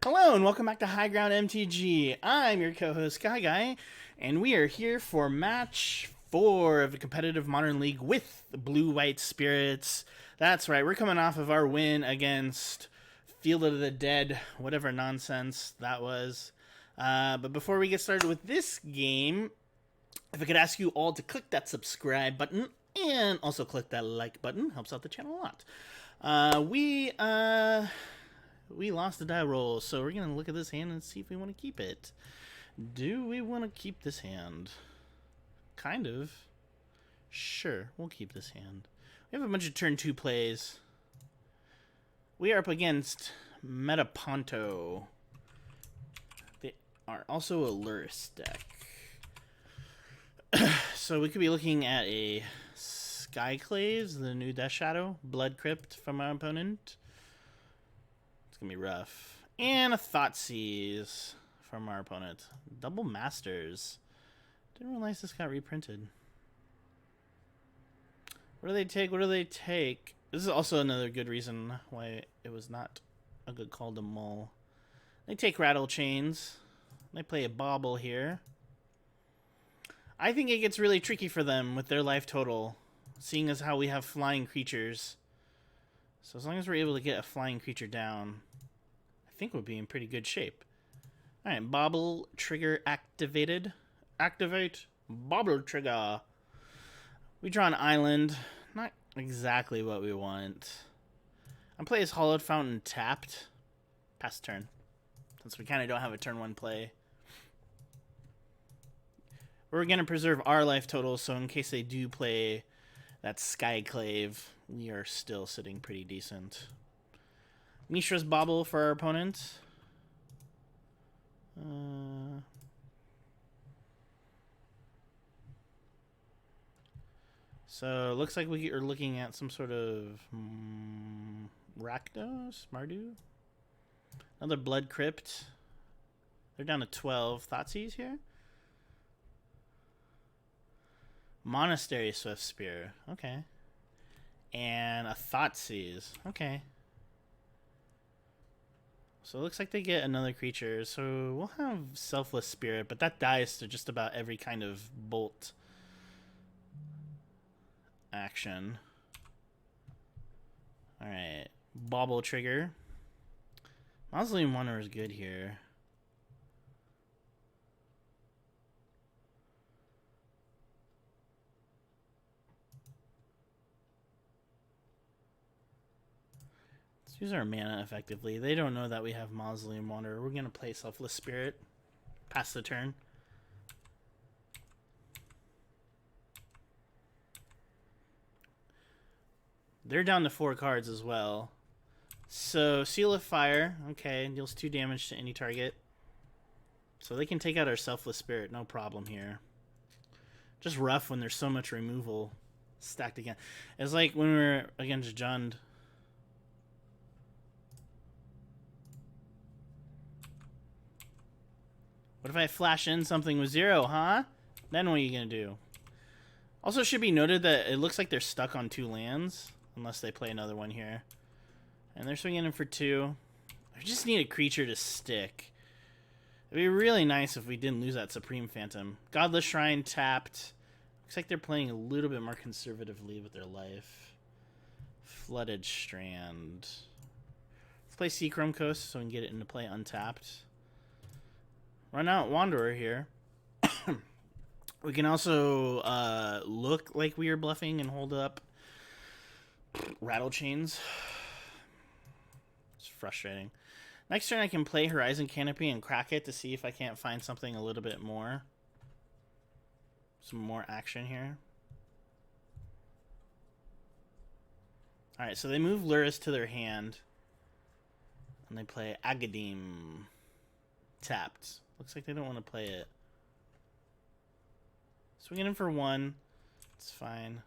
Hello and welcome back to High Ground MTG. I'm your co-host KyGuy, and we are here for match 4 of the competitive Modern League with the Blue-White Spirits. That's right, we're coming off of our win against Field of the Dead, whatever nonsense that was. But before we get started with this game, if I could ask you all to click that subscribe button and also click that like button, helps out the channel a lot. We lost the die roll, so we're going to look at this hand and see if we want to keep it. Do we want to keep this hand? Kind of. Sure, we'll keep this hand. We have a bunch of turn 2 plays. We are up against Metaponto. They are also a Luris deck. So we could be looking at a Skyclave, the new Death Shadow, Blood Crypt from our opponent. It's going to be rough. And a Thoughtseize from our opponent. Double Masters. Didn't realize this got reprinted. What do they take? What do they take? This is also another good reason why it was not a good call to mull. They take Rattle Chains. They play a Bauble here. I think it gets really tricky for them with their life total, seeing as how we have flying creatures. So as long as we're able to get a flying creature down, I think we'll be in pretty good shape. Alright, Bauble trigger activated. Activate Bauble trigger. We draw an island. Not exactly what we want. I'm playing as Hollowed Fountain tapped. Pass turn. Since we kind of don't have a turn 1 play. We're going to preserve our life total, so in case they do play that Skyclave, we are still sitting pretty decent. Mishra's Bauble for our opponent. So it looks like we are looking at some sort of Rakdos, Mardu. Another Blood Crypt. They're down to 12. Thoughtseize here. Monastery Swift Spear. Okay. And a Thoughtseize. Okay. So it looks like they get another creature. So we'll have Selfless Spirit, but that dies to just about every kind of bolt action. Alright. Bauble trigger. Mausoleum Wanderer is good here. Use our mana effectively. They don't know that we have Mausoleum Wanderer. We're going to play Selfless Spirit. Pass the turn. They're down to 4 cards as well. So, Seal of Fire. Okay, deals 2 damage to any target. So they can take out our Selfless Spirit. No problem here. Just rough when there's so much removal stacked again. It's like when we were against Jund. What if I flash in something with 0, huh? Then what are you going to do? Also, should be noted that it looks like they're stuck on 2 lands. Unless they play another one here. And they're swinging in for 2. I just need a creature to stick. It'd be really nice if we didn't lose that Supreme Phantom. Godless Shrine tapped. Looks like they're playing a little bit more conservatively with their life. Flooded Strand. Let's play Seachrome Coast so we can get it into play untapped. Run out Wanderer here. We can also look like we are bluffing and hold up Rattle Chains. It's frustrating. Next turn I can play Horizon Canopy and crack it to see if I can't find something a little bit more. Some more action here. Alright, so they move Luris to their hand. And they play Agadim. Tapped. Looks like they don't want to play it. Swinging in for 1. It's fine.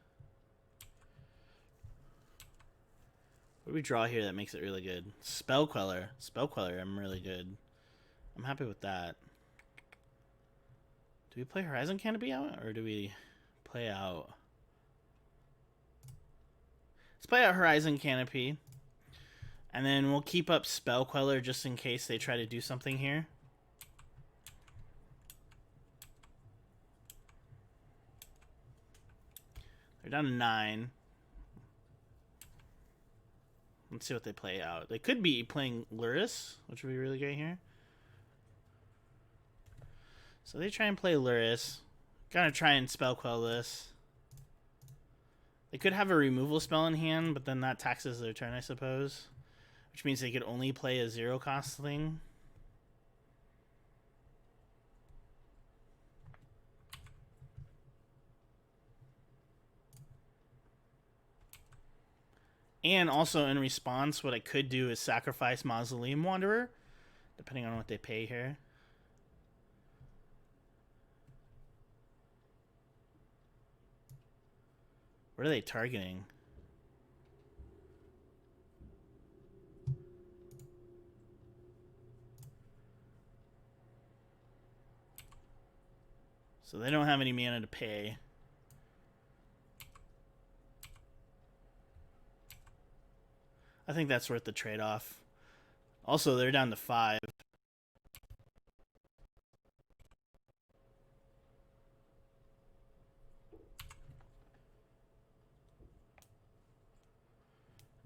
What do we draw here that makes it really good? Spell Queller. Spell Queller, I'm really good. I'm happy with that. Do we play Horizon Canopy out? Or do we play out? Let's play out Horizon Canopy. And then we'll keep up Spell Queller just in case they try to do something here. They're down to 9. Let's see what they play out. They could be playing Luris, which would be really great here. So they try and play Luris. Gonna try and Spell Quell this. They could have a removal spell in hand, but then that taxes their turn, I suppose. Which means they could only play a 0-cost thing. And also in response, what I could do is sacrifice Mausoleum Wanderer, depending on what they pay here. What are they targeting? So they don't have any mana to pay. I think that's worth the trade-off. Also, they're down to 5.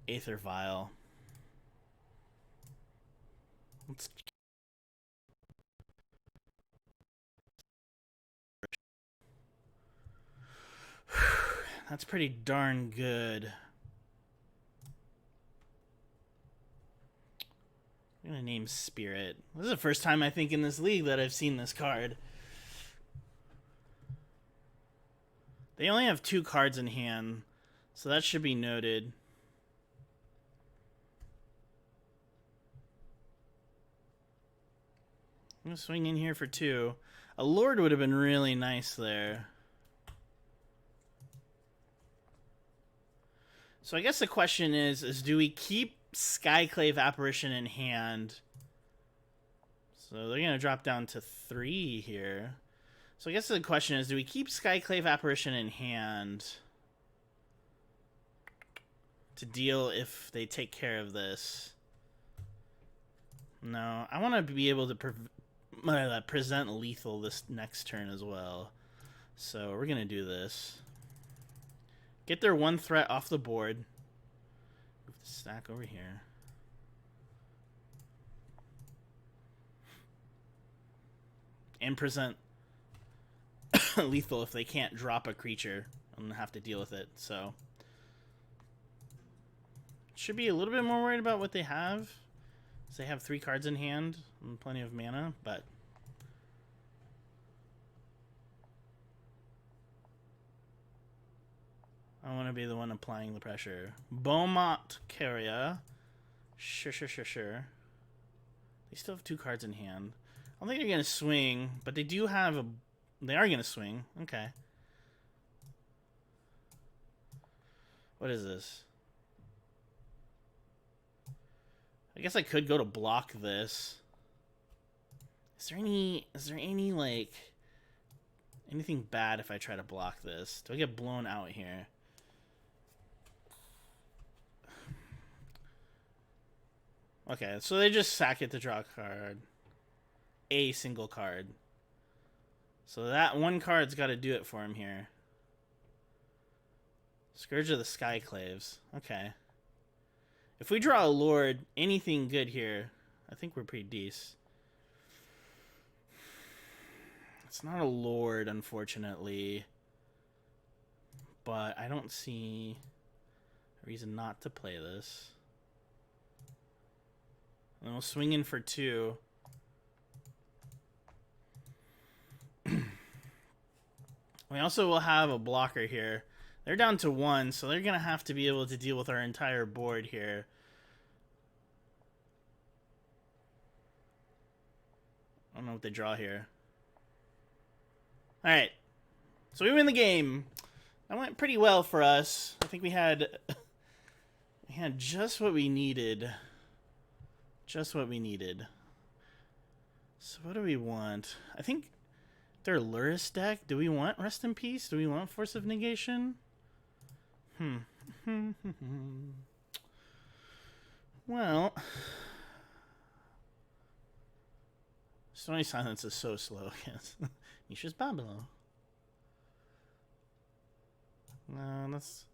Aether Vial. Let's... That's pretty darn good. I'm gonna name Spirit. This is the first time I think in this league that I've seen this card. They only have 2 cards in hand, so that should be noted. I'm gonna swing in here for 2. A Lord would have been really nice there. So I guess the question is do we keep Skyclave Apparition in hand? So they're going to drop down to 3 here. So I guess the question is, do we keep Skyclave Apparition in hand to deal if they take care of this? No, I want to be able to present lethal this next turn as well. So we're going to do this. Get their 1 threat off the board. Move the stack over here. And present lethal if they can't drop a creature and have to deal with it. So should be a little bit more worried about what they have. So they have 3 cards in hand and plenty of mana, but I want to be the one applying the pressure. Beaumont Carrier. Sure. They still have 2 cards in hand. I don't think they're going to swing, but they do have a... They are going to swing. Okay. What is this? I guess I could go to block this. Is there any, like... anything bad if I try to block this? Do I get blown out here? Okay, so they just sack it to draw a card. A single card. So that 1 card's got to do it for him here. Scourge of the Skyclaves. Okay. If we draw a Lord, anything good here, I think we're pretty decent. It's not a Lord, unfortunately. But I don't see a reason not to play this. And we'll swing in for 2. We also will have a blocker here. They're down to 1, so they're going to have to be able to deal with our entire board here. I don't know what they draw here. Alright. So we win the game. That went pretty well for us. I think we had just what we needed. Just what we needed. So what do we want? I think their Luris deck. Do we want Rest in Peace? Do we want Force of Negation? Well, Stony Silence is so slow. Yes, Nisha's Babylon. No, that's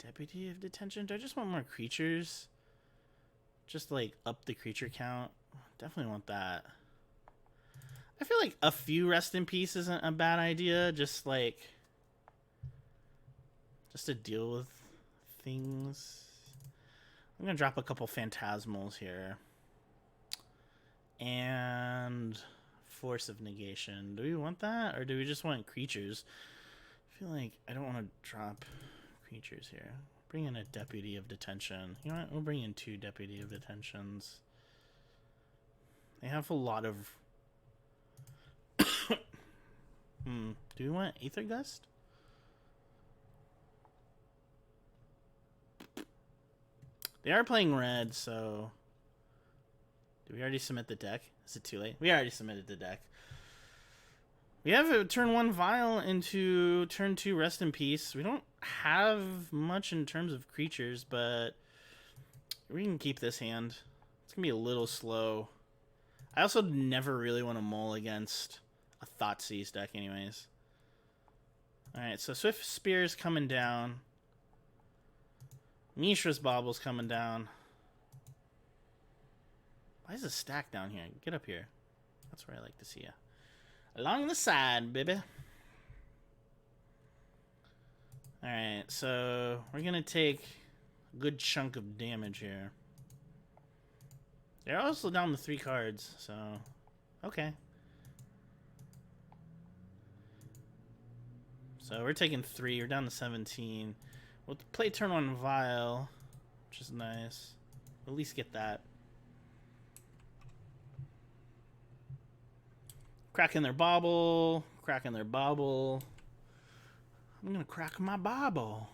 Deputy of Detention. Do I just want more creatures? Just like up the creature count. Definitely want that. I feel like a few Rest in Peace isn't a bad idea. Just to deal with things. I'm gonna drop a couple Phantasmals here. And Force of Negation. Do we want that? Or do we just want creatures? I feel like I don't want to drop creatures here. Bring in a Deputy of Detention. You know what? We'll bring in 2 Deputy of Detentions. They have a lot of... Do we want Aether Gust? They are playing red, so... Did we already submit the deck? Is it too late? We already submitted the deck. We have a turn 1 Vial into turn 2 Rest in Peace. We don't have much in terms of creatures, but we can keep this hand. It's going to be a little slow. I also never really want to mull against a Thoughtseize deck anyways. Alright, so Swift Spear's coming down. Mishra's Bobble's coming down. Why is a stack down here? Get up here. That's where I like to see you. Along the side, baby. Alright, so we're going to take a good chunk of damage here. They're also down to 3 cards, so... Okay. So we're taking 3. We're down to 17. We'll play turn 1 Vial, which is nice. At least get that. Cracking their bauble. Cracking their bauble. I'm gonna crack my bauble.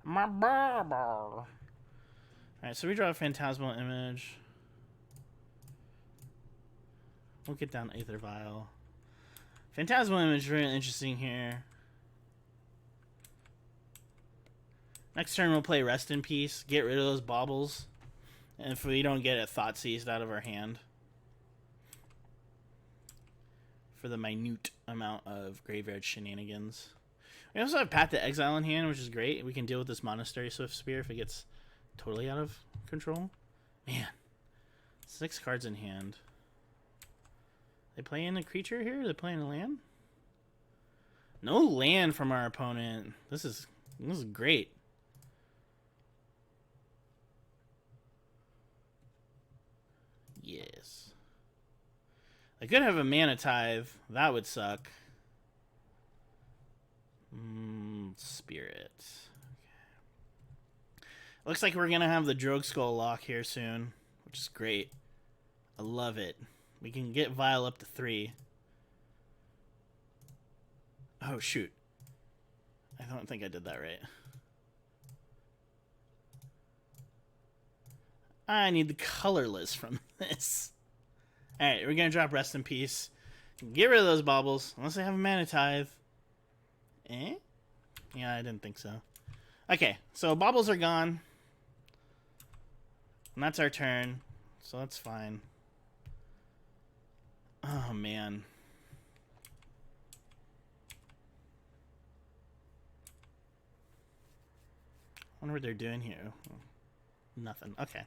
My bauble. Alright, so we draw a Phantasmal Image. We'll get down Aether Vial. Phantasmal Image is really interesting here. Next turn we'll play Rest in Peace. Get rid of those baubles. And if we don't get a Thoughtseized out of our hand. For the minute amount of graveyard shenanigans. We also have Path to Exile in hand, which is great. We can deal with this Monastery Swift Spear if it gets totally out of control. Man. 6 cards in hand. They playing a creature here? They playing a land? No land from our opponent. This is great. Yes. I could have a Mana Tithe. That would suck. Spirit. Okay. Looks like we're going to have the Drogue Skull lock here soon, which is great. I love it. We can get Vial up to 3. Oh, shoot. I don't think I did that right. I need the colorless from this. Alright, we're going to drop Rest in Peace. Get rid of those baubles, unless they have a Mana Tithe. Eh? Yeah, I didn't think so. Okay, so baubles are gone. And that's our turn, so that's fine. Oh, man. I wonder what they're doing here. Nothing. Okay.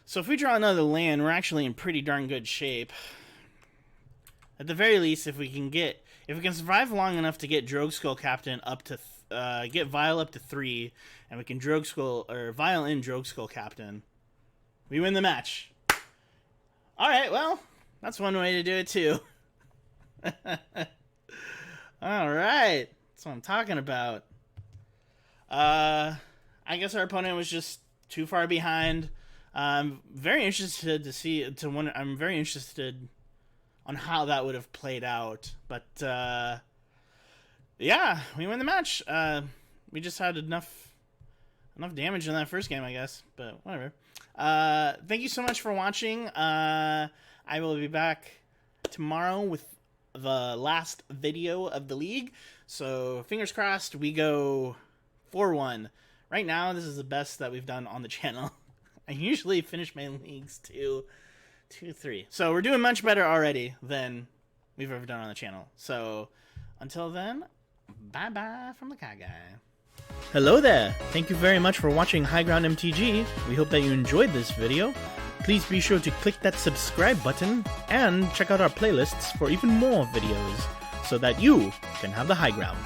So if we draw another land, we're actually in pretty darn good shape. At the very least, if we can survive long enough to get Drogue Skull Captain up to, get Vial up to 3, and we can Vial in Drogue Skull Captain, we win the match. Alright, well, that's one way to do it too. Alright, that's what I'm talking about. I guess our opponent was just too far behind. I'm very interested I'm very interested on how that would have played out. But, yeah, we win the match. We just had enough damage in that first game, I guess. But, whatever. Thank you so much for watching. I will be back tomorrow with the last video of the league. So, fingers crossed, we go 4-1. right now, this is the best that we've done on the channel. I usually finish my leagues 2-3. So we're doing much better already than we've ever done on the channel. So until then, bye-bye from the KyGuy. Hello there! Thank you very much for watching High Ground MTG. We hope that you enjoyed this video. Please be sure to click that subscribe button and check out our playlists for even more videos so that you can have the high ground.